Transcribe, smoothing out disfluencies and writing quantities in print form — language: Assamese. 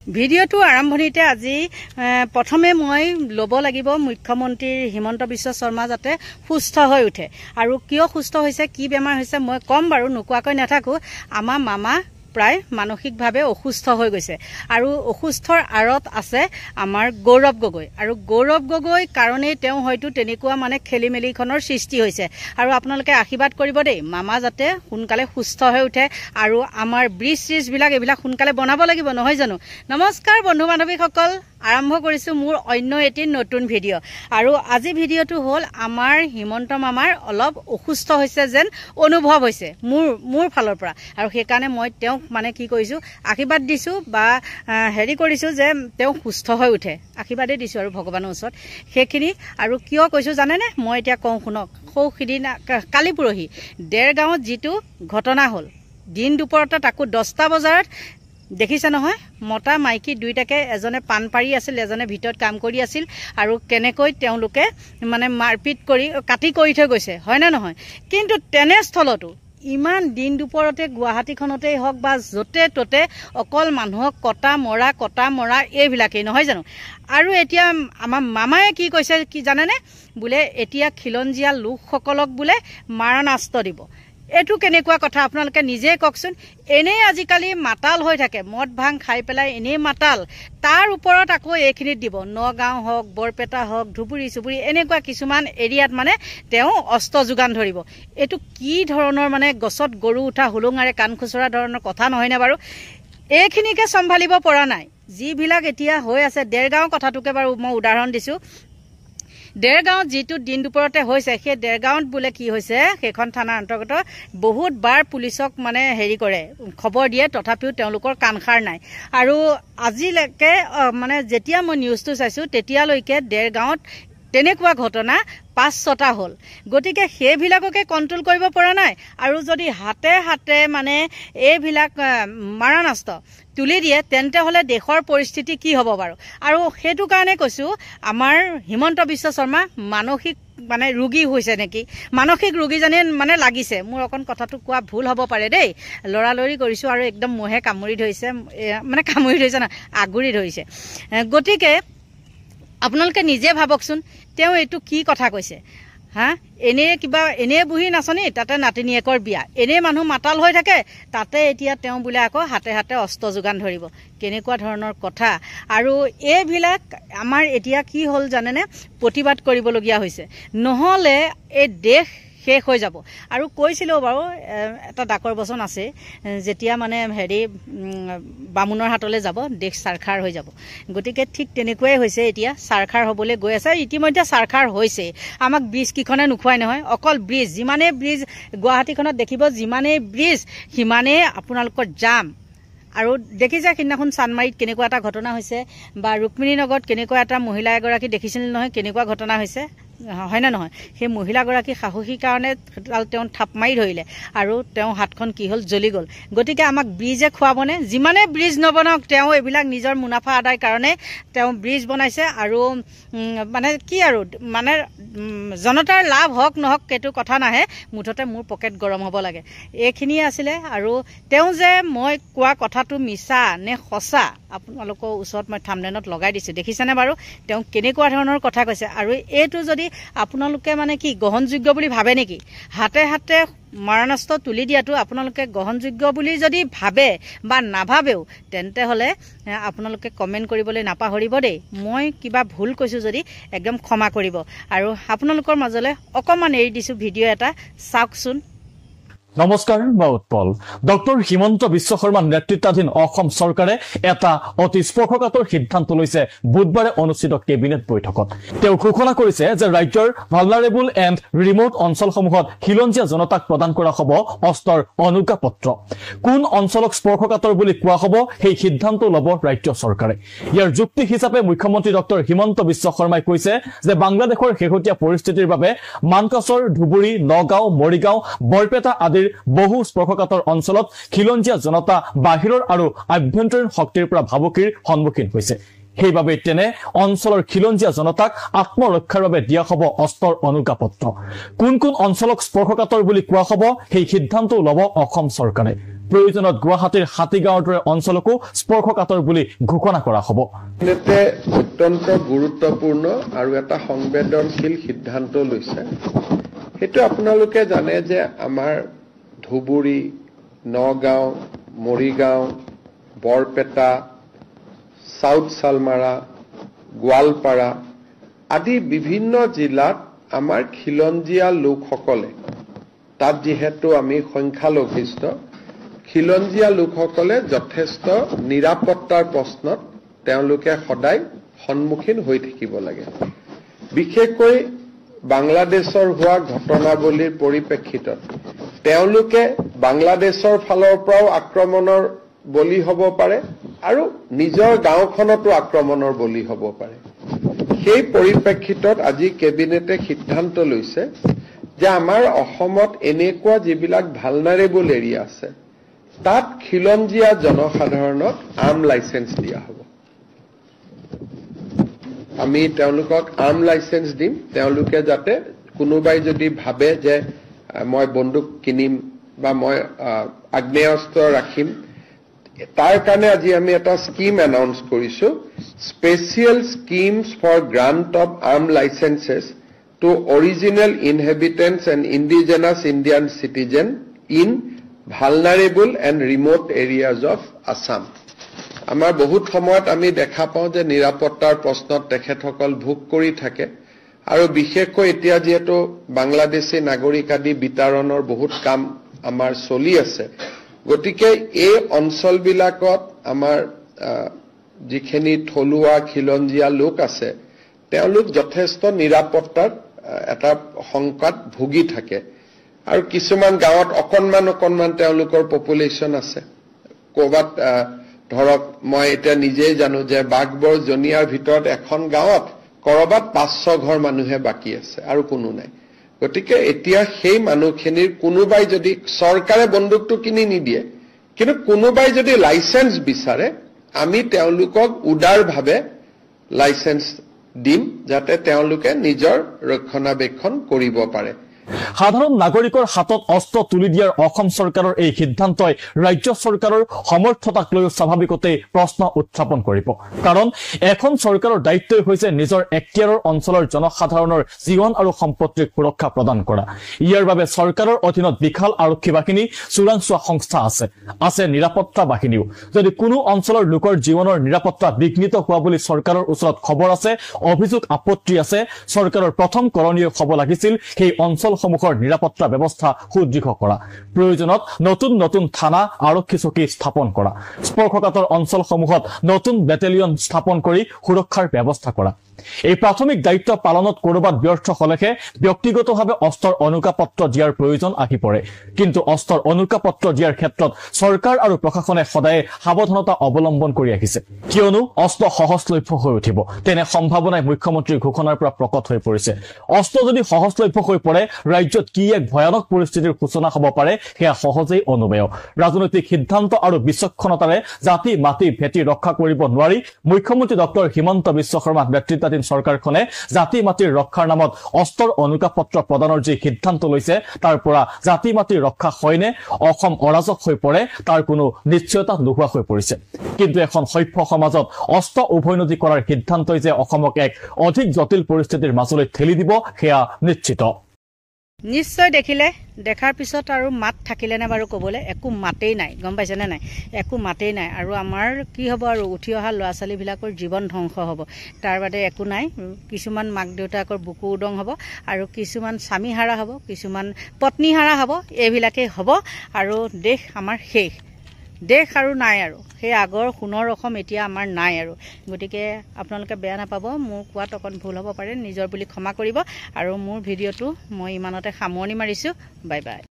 ভিডিঅ'টো আৰম্ভণিতে আজি প্ৰথমে মই ল'ব লাগিব মুখ্যমন্ত্ৰী হিমন্ত বিশ্ব শৰ্মা যাতে সুস্থ হৈ উঠে আৰু কিয় সুস্থ হৈছে কি বেমাৰ হৈছে মই কম বাৰু নোকোৱাকৈ নাথাকো আমাৰ মামা প্ৰায় মানসিকভাৱে অসুস্থ হৈ গৈছে আৰু অসুস্থৰ আৰত আছে আমাৰ গৌৰৱ গগৈ আৰু গৌৰৱ গগৈ কাৰণেই তেওঁ হয়তো তেনেকুৱা মানে খেলিমেলিখনৰ সৃষ্টি হৈছে আৰু আপোনালোকে আশীৰ্বাদ কৰিব দেই মামা যাতে সোনকালে সুস্থ হৈ উঠে আৰু আমাৰ ব্ৰিজ বিলাক সোনকালে বনাব লাগিব নহয় জানো নমস্কাৰ বন্ধু বান্ধৱীসকল আৰম্ভ কৰিছো মোৰ অন্য এটি নতুন ভিডিঅ' আৰু আজি ভিডিঅ'টো হ'ল আমাৰ হিমন্ত মামাৰ অলপ অসুস্থ হৈছে যেন অনুভৱ হৈছে মোৰ ফালৰ পৰা আৰু সেইকাৰণে মই তেওঁক মানে কি কৰিছো আশীৰ্বাদ দিছো বা হেৰি কৰিছো যে তেওঁ সুস্থ হৈ উঠে আশীৰ্বাদে দিছো আৰু ভগৱানৰ ওচৰত সেইখিনি আৰু কিয় কৈছো জানেনে মই এতিয়া কওঁ শুনক সৌখিদিনা কালি পৰহি দেৰগাঁৱত যিটো ঘটনা হ'ল দিন দুপৰতে তাকো 10টা বজাত দেখিছে নহয় মতা মাইকী দুইটাকে এজনে পান পাৰি আছিল এজনে ভিতৰত কাম কৰি আছিল আৰু কেনেকৈ তেওঁলোকে মানে মাৰপিট কৰি কাটি কৰি থৈ গৈছে হয় না নহয় কিন্তু তেনেস্থলতো ইমান দিন দুপৰতে গুৱাহাটীখনতেই হওক বা য'তে ত'তে অকল মানুহক কটা মৰা এইবিলাকেই নহয় জানো আৰু এতিয়া আমাৰ মামায়ে কি কৈছে কি জানেনে বোলে এতিয়া খিলঞ্জীয়া লোকসকলক বোলে মাৰণাস্ত্ৰ দিব এটু কেনেকুৱা কথা আপোনালোকে নিজে কওকচোন এনে আজিকালি মাতাল হৈ থাকে মদ ভাং খাই পেলাই এনে মাতাল তাৰ ওপৰত আকৌ এইখিনি দিব নগাঁও হওক বৰপেটা হওক ধুবুৰী চুবুৰী এনেকুৱা কিছুমান এৰিয়াত মানে তেওঁ অস্ত্ৰ যোগান ধৰিব এটু কি ধৰণৰ মানে গছত গৰু উঠা হুলুঙাৰে কাণ খুচৰা ধৰণৰ কথা নহয় না বাৰু এইখিনিকে সম্ভালিব পৰা নাই যিবিলাক এতিয়া হৈ আছে দেৰগাঁও কথাটোকে বাৰু মই উদাহৰণ দিছো দেৰগাঁৱত যিটো দিন দুপৰতে হৈছে সেই দেৰগাঁৱত বোলে কি হৈছে সেইখন থানাৰ অন্তৰ্গত বহুত বাৰ পুলিচক মানে হেৰি কৰে খবৰ দিয়ে তথাপিও তেওঁলোকৰ কাণখাৰ নাই আৰু আজিলৈকে মানে যেতিয়া মই নিউজটো চাইছো তেতিয়ালৈকে দেৰগাঁৱত তেনেকুৱা ঘটনা 5-6টা হ'ল গতিকে সেইবিলাককে কন্ট্ৰোল কৰিব পৰা নাই আৰু যদি হাতে মানে এইবিলাক মাৰণাস্ত্ৰ তুলি দিয়ে তেন্তে হলে দেশৰ পৰিস্থিতি কি হ'ব বাৰু আৰু সেইটো কাৰণে কৈছো আমাৰ হিমন্ত বিশ্ব শৰ্মা মানসিক মানে ৰোগী হৈছে নেকি মানসিক ৰোগী জানে মানে লাগিছে মোৰ অকন কথাটো কোৱা ভুল হ'ব পাৰে দেই লৰালৰি কৰিছো আৰু একদম মোহে কামুৰি ধৰিছে মানে কামুৰি ধৰিছে না আগুৰি ধৰিছে গতিকে আপোনালোকে নিজে ভাবকচোন তেওঁ এইটো কি কথা কৈছে হা এনে বুহি নাচনি তাতে নাতিনিয়েকৰ বিয়া এনে মানুহ মাতাল হৈ থাকে তাতে এতিয়া তেওঁ বোলে আকৌ হাতে অস্ত্ৰ যোগান ধৰিব কেনেকুৱা ধৰণৰ কথা আৰু এইবিলাক আমাৰ এতিয়া কি হ'ল জানেনে প্ৰতিবাদ কৰিবলগীয়া হৈছে নহলে এই দেশ শেষ হৈ যাব আৰু কৈছিলো বাৰু এটা ডাকৰ বচন আছে যেতিয়া মানে হেৰি বামুনৰ হাতলৈ যাব দেশ সাৰখাৰ হৈ যাব গতিকে ঠিক তেনেকুৱাই হৈছে এতিয়া সাৰখাৰ হ'বলৈ গৈ আছে ইতিমধ্যে সাৰখাৰ হৈছে আমাক ব্ৰিজ কিখনে নুখুৱাই নহয় অকল ব্ৰিজ যিমানে ব্ৰিজ গুৱাহাটীখনত দেখিব যিমানে ব্ৰিজ সিমানে আপোনালোকৰ জাম আৰু দেখিছে সিদিনাখন চানমাৰীত কেনেকুৱা এটা ঘটনা হৈছে বা ৰুক্মিণী নগৰত কেনেকুৱা এটা মহিলা এগৰাকী দেখিছিল নহয় কেনেকুৱা ঘটনা হৈছে হয় না নহয় সেই মহিলাগৰাকী সাহসী কাৰণে তেওঁ থাপ মাৰি ধৰিলে আৰু তেওঁ হাতখন কি হ'ল জ্বলি গ'ল গতিকে আমাক ব্ৰিজে খুৱাবনে যিমানে ব্ৰিজ নবনাওক তেওঁ এইবিলাক নিজৰ মুনাফা আদায় কাৰণে তেওঁ ব্ৰিজ বনাইছে আৰু মানে কি আৰু মানে জনতাৰ লাভ হওক নহওক সেইটো কথা নাহে মুঠতে মোৰ পকেট গৰম হ'ব লাগে এইখিনিয়ে আছিলে আৰু তেওঁ যে মই কোৱা কথাটো মিছা নে সঁচা আপোনালোকৰ ওচৰত মই থাম্বনেইলত লগাই দিছো দেখিছেনে বাৰু তেওঁ কেনেকুৱা ধৰণৰ কথা কৈছে আৰু এইটো যদি আপোনালোকে মানে কি গ্ৰহণযোগ্য বুলি ভাবে নেকি হাতে মাৰণাস্ত্ৰ তুলি দিয়াটো আপোনালোকে গ্ৰহণযোগ্য বুলি যদি ভাবে বা নাভাবেও তেন্তে হলে আপোনালোকে কমেন্ট কৰিবলৈ নাপাহৰিব দেই মই কিবা ভুল কৈছো যদি একদম ক্ষমা কৰিব আৰু আপোনালোকৰ মাজলৈ অকমান এৰি দিছো ভিডিঅ' এটা চাওকচোন নমস্কাৰ মই উৎপল ডক্টৰ হিমন্ত বিশ্ব শৰ্মাৰ নেতৃত্বাধীন অসম চৰকাৰে এটা অতি স্পৰ্শকাতৰ সিদ্ধান্ত লৈছে বুধবাৰে অনুষ্ঠিত কেবিনেট বৈঠকত তেওঁ ঘোষণা কৰিছে যে ৰাজ্যৰ ভালনাৰেবল এণ্ড ৰিমোট অঞ্চলসমূহত খিলঞ্জীয়া জনতাক প্ৰদান কৰা হ'ব অস্ত্ৰৰ অনুজ্ঞাপত্ৰ কোন অঞ্চলক স্পৰ্শকাতৰ বুলি কোৱা হ'ব সেই সিদ্ধান্ত ল'ব ৰাজ্য চৰকাৰে ইয়াৰ যুক্তি হিচাপে মুখ্যমন্ত্ৰী ডক্টৰ হিমন্ত বিশ্ব শৰ্মাই কৈছে যে বাংলাদেশৰ শেহতীয়া পৰিস্থিতিৰ বাবে মানকাছৰ ধুবুৰী নগাঁও মৰিগাঁও বৰপেটা আদি বহু স্পৰ্শকাতৰ অঞ্চলত খিলঞ্জীয়া জনতা বাহিৰৰ আৰু আভ্যন্তৰীণ শক্তিৰ পৰা ভাবুকিৰ সন্মুখীন হৈছে সেইবাবে তেনে অঞ্চলৰ খিলঞ্জীয়া জনতাক আত্মৰক্ষাৰ বাবে দিয়া হ'ব অস্ত্ৰৰ অনুজ্ঞাপত্ৰ কোন অঞ্চলক স্পৰ্শকাতৰ বুলি কোৱা হ'ব সেই সিদ্ধান্ত ল'ব অসম চৰকাৰে প্ৰয়োজনত গুৱাহাটীৰ হাতীগাঁৱৰ দৰে অঞ্চলকো স্পৰ্শকাতৰ বুলি ঘোষণা কৰা হ'ব। কেবিনেটে অত্যন্ত গুৰুত্বপূৰ্ণ আৰু এটা সংবেদনশীল সিদ্ধান্ত লৈছে। সেইটো আপোনালোকে জানে যে আমাৰ ধুবুৰী, নগাঁও, মৰিগাঁও, বৰপেটা, সাউথ সালমাৰা, গোৱালপাৰা আদি বিভিন্ন জিলাত আমাৰ খিলঞ্জীয়া লোকসকলে, তাত যিহেতু আমি সংখ্যালঘিষ্ঠ, খিলঞ্জীয়া লোকসকলে যথেষ্ট নিৰাপত্তাৰ প্ৰশ্নত তেওঁলোকে সদায় সন্মুখীন হৈ থাকিব লাগে। বিশেষকৈ বাংলাদেশৰ হোৱা ঘটনাৱলীৰ পৰিপ্ৰেক্ষিতত তেওঁলোকে বাংলাদেশৰ ফালৰ পৰাও আক্ৰমণৰ বলি হ'ব পাৰে আৰু নিজৰ গাঁওখনতো আক্ৰমণৰ বলি হ'ব পাৰে। সেই পৰিপ্ৰেক্ষিতত আজি কেবিনেটে সিদ্ধান্ত লৈছে যে আমাৰ অসমত এনেকুৱা যিবিলাক ভালনাৰেবল এৰিয়া আছে তাত খিলঞ্জীয়া জনসাধাৰণক আৰ্ম লাইচেন্স দিয়া হ'ব। আমি তেওঁলোকক আৰ্ম লাইচেন্স দিম, তেওঁলোকে যাতে কোনোবাই যদি ভাবে যে মই বন্দুক কিনিম বা মই আগ্নেয়াস্ত্ৰ ৰাখিম, তাৰ কাৰণে আজি আমি এটা স্কিম এনাউন্স কৰিছো, special schemes for grant of arm licences to original inhabitants and indigenous Indian citizen in vulnerable and remote areas of Assam. আমাৰ বহুত সময়ত আমি দেখা পাওঁ যে নিৰাপত্তাৰ প্ৰশ্নত তেখেতসকল ভোগ কৰি থাকে আৰু বিশেষকৈ এতিয়া যিহেতু বাংলাদেশী নাগৰিক আদি বিতৰণৰ বহুত কাম আমাৰ চলি আছে, গতিকে এই অঞ্চলবিলাকত আমাৰ যিখিনি থলুৱা খিলঞ্জীয়া লোক আছে তেওঁলোক যথেষ্ট নিৰাপত্তাৰ এটা সংকট ভুগি থাকে আৰু কিছুমান গাঁৱত অকণমান তেওঁলোকৰ পপুলেশ্যন আছে। ক'ৰবাত ধৰক মই এতিয়া নিজেই জানো যে বাঘবৰ জনিয়াৰ ভিতৰত এখন গাঁৱত কৰবাত 500 ঘৰ মানুহে বাকী আছে আৰু কোনো নাই। গতিকে এতিয়া সেই মানুহখিনিৰ কোনোবাই যদি চৰকাৰে বন্দুকটো কিনি নিদিয়ে, কিন্তু কোনোবাই যদি লাইচেন্স বিচাৰে আমি তেওঁলোকক উদাৰভাৱে লাইচেন্স দিম যাতে তেওঁলোকে নিজৰ ৰক্ষণাবেক্ষণ কৰিব পাৰে। সাধাৰণ নাগৰিকৰ হাতত অস্ত্ৰ তুলি দিয়াৰ অসম চৰকাৰৰ এই সিদ্ধান্তই ৰাজ্য চৰকাৰৰ সমৰ্থতাক লৈ স্বাভাৱিকতে প্ৰশ্ন উত্থাপন কৰিব। কাৰণ এখন চৰকাৰৰ দায়িত্বই হৈছে নিজৰ এক্তিয়াৰৰ অঞ্চলৰ জনসাধাৰণৰ জীৱন আৰু সম্পত্তিৰ সুৰক্ষা প্ৰদান কৰা। ইয়াৰ বাবে চৰকাৰৰ অধীনত বিশাল আৰক্ষী বাহিনী, চোৰাংচোৱা সংস্থা আছে নিৰাপত্তা বাহিনীও। যদি কোনো অঞ্চলৰ লোকৰ জীৱনৰ নিৰাপত্তা বিঘ্নিত হোৱা বুলি চৰকাৰৰ ওচৰত খবৰ আছে, অভিযোগ আপত্তি আছে, চৰকাৰৰ প্ৰথম কৰণীয় হ'ব লাগিছিল সেই অঞ্চলসমূহৰ নিৰাপত্তা ব্যৱস্থা সুদৃঢ় কৰা, প্ৰয়োজনত নতুন থানা, আৰক্ষী চকী স্থাপন কৰা, স্পৰ্শকাতৰ অঞ্চলসমূহত নতুন বেটেলিয়ন স্থাপন কৰি সুৰক্ষাৰ ব্যৱস্থা কৰা। এই প্ৰাথমিক দায়িত্ব পালনত কৰবাত ব্যৰ্থ হলেহে ব্যক্তিগতভাৱে অস্ত্ৰৰ অনুজ্ঞাপত্ৰ দিয়াৰ প্ৰয়োজন আহি পৰে। কিন্তু অস্ত্ৰৰ অনুজ্ঞাপত্ৰ দিয়াৰ ক্ষেত্ৰত চৰকাৰ আৰু প্ৰশাসনে সদায় সাৱধানতা অৱলম্বন কৰি আহিছে, কিয়নো অস্ত্ৰ সহজলভ্য হৈ উঠিব তেনে সম্ভাৱনাই মুখ্যমন্ত্ৰীৰ ঘোষণাৰ পৰা প্ৰকট হৈ পৰিছে। অস্ত্ৰ যদি সহজলভ্য হৈ পৰে ৰাজ্যত কি এক ভয়ানক পৰিস্থিতিৰ সূচনা হ'ব পাৰে সেয়া সহজেই অনুমেয়। ৰাজনৈতিক সিদ্ধান্ত আৰু বিচক্ষণতাৰে জাতি মাটি ভেটি ৰক্ষা কৰিব নোৱাৰি মুখ্যমন্ত্ৰী ডক্টৰ হিমন্ত বিশ্ব শৰ্মা নেতৃত্বাধীন চৰকাৰখনে জাতি মাটিৰ ৰক্ষাৰ নামত অস্ত্ৰৰ অনুজ্ঞাপত্ৰ প্ৰদানৰ যি সিদ্ধান্ত লৈছে তাৰ পৰা জাতি মাটিৰ ৰক্ষা হয়নে অসম অৰাজক হৈ পৰে তাৰ কোনো নিশ্চয়তা নোহোৱা হৈ পৰিছে। কিন্তু এখন সভ্য সমাজত অস্ত্ৰ উভৈনদী কৰাৰ সিদ্ধান্তই যে অসমক এক অধিক জটিল পৰিস্থিতিৰ মাজলৈ ঠেলি দিব সেয়া নিশ্চিত। নিশ্চয় দেখাৰ পিছত আৰু মাত থাকিলে নে বাৰু ক'বলৈ? একো মাতেই নাই, গম পাইছেনে নাই? একো মাতেই নাই। আৰু আমাৰ কি হ'ব আৰু উঠি অহা ল'ৰা ছোৱালীবিলাকৰ জীৱন ধ্বংস হ'ব, তাৰ বাদে একো নাই। কিছুমান মাক দেউতাকৰ বুকু উদং হ'ব আৰু কিছুমান স্বামীহাৰা হ'ব, কিছুমান পত্নীহাৰা হ'ব, এইবিলাকেই হ'ব আৰু দেশ আমাৰ শেষ। দেশ আৰু নাই আৰু সেই আগৰ সোণৰ অসম এতিয়া আমাৰ নাই আৰু। গতিকে আপোনালোকে বেয়া নাপাব, মোৰ কোৱাত অকণ ভুল হ'ব পাৰে, নিজৰ বুলি ক্ষমা কৰিব। আৰু মোৰ ভিডিঅ'টো মই ইমানতে সামৰণি মাৰিছোঁ। Bye bye.